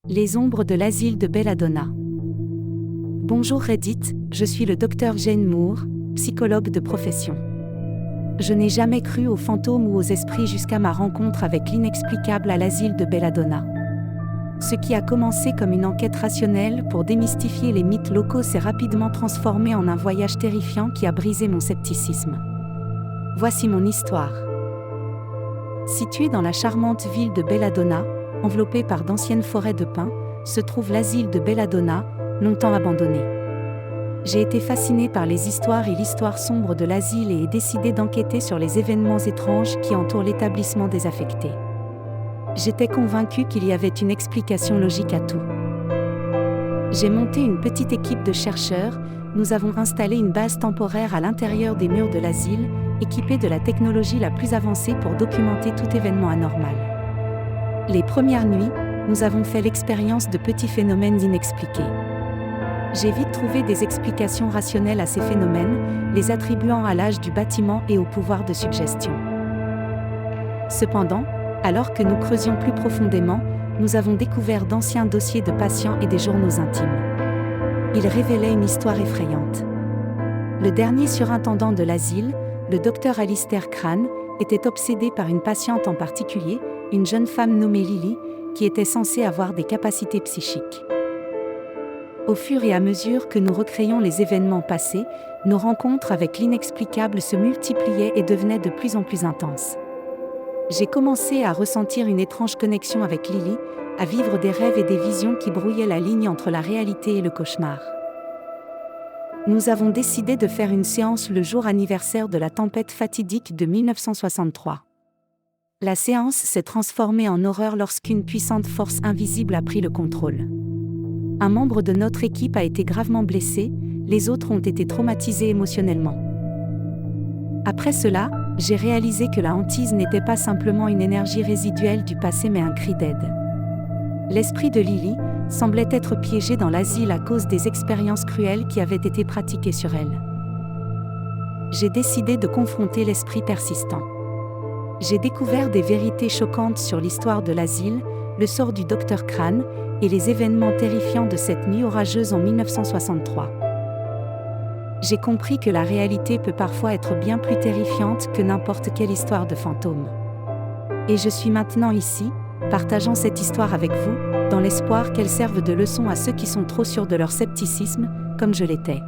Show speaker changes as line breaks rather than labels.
Les ombres de l'asile de Belladonna. Bonjour Reddit, je suis le Dr Jane Moore, psychologue de profession. Je n'ai jamais cru aux fantômes ou aux esprits jusqu'à ma rencontre avec l'inexplicable à l'asile de Belladonna. Ce qui a commencé comme une enquête rationnelle pour démystifier les mythes locaux s'est rapidement transformé en un voyage terrifiant qui a brisé mon scepticisme. Voici mon histoire. Située dans la charmante ville de Belladonna, enveloppée par d'anciennes forêts de pins, se trouve l'asile de Belladonna, longtemps abandonné. J'ai été fascinée par les histoires et l'histoire sombre de l'asile et ai décidé d'enquêter sur les événements étranges qui entourent l'établissement désaffecté. J'étais convaincue qu'il y avait une explication logique à tout. J'ai monté une petite équipe de chercheurs, nous avons installé une base temporaire à l'intérieur des murs de l'asile, équipée de la technologie la plus avancée pour documenter tout événement anormal. Les premières nuits, nous avons fait l'expérience de petits phénomènes inexpliqués. J'ai vite trouvé des explications rationnelles à ces phénomènes, les attribuant à l'âge du bâtiment et au pouvoir de suggestion. Cependant, alors que nous creusions plus profondément, nous avons découvert d'anciens dossiers de patients et des journaux intimes. Ils révélaient une histoire effrayante. Le dernier surintendant de l'asile, le docteur Alistair Crane, était obsédé par une patiente en particulier, une jeune femme nommée Lily, qui était censée avoir des capacités psychiques. Au fur et à mesure que nous recréions les événements passés, nos rencontres avec l'inexplicable se multipliaient et devenaient de plus en plus intenses. J'ai commencé à ressentir une étrange connexion avec Lily, à vivre des rêves et des visions qui brouillaient la ligne entre la réalité et le cauchemar. Nous avons décidé de faire une séance le jour anniversaire de la tempête fatidique de 1963. La séance s'est transformée en horreur lorsqu'une puissante force invisible a pris le contrôle. Un membre de notre équipe a été gravement blessé, les autres ont été traumatisés émotionnellement. Après cela, j'ai réalisé que la hantise n'était pas simplement une énergie résiduelle du passé mais un cri d'aide. L'esprit de Lily semblait être piégé dans l'asile à cause des expériences cruelles qui avaient été pratiquées sur elle. J'ai décidé de confronter l'esprit persistant. J'ai découvert des vérités choquantes sur l'histoire de l'asile, le sort du Dr Crane et les événements terrifiants de cette nuit orageuse en 1963. J'ai compris que la réalité peut parfois être bien plus terrifiante que n'importe quelle histoire de fantôme. Et je suis maintenant ici, partageant cette histoire avec vous, dans l'espoir qu'elle serve de leçon à ceux qui sont trop sûrs de leur scepticisme, comme je l'étais.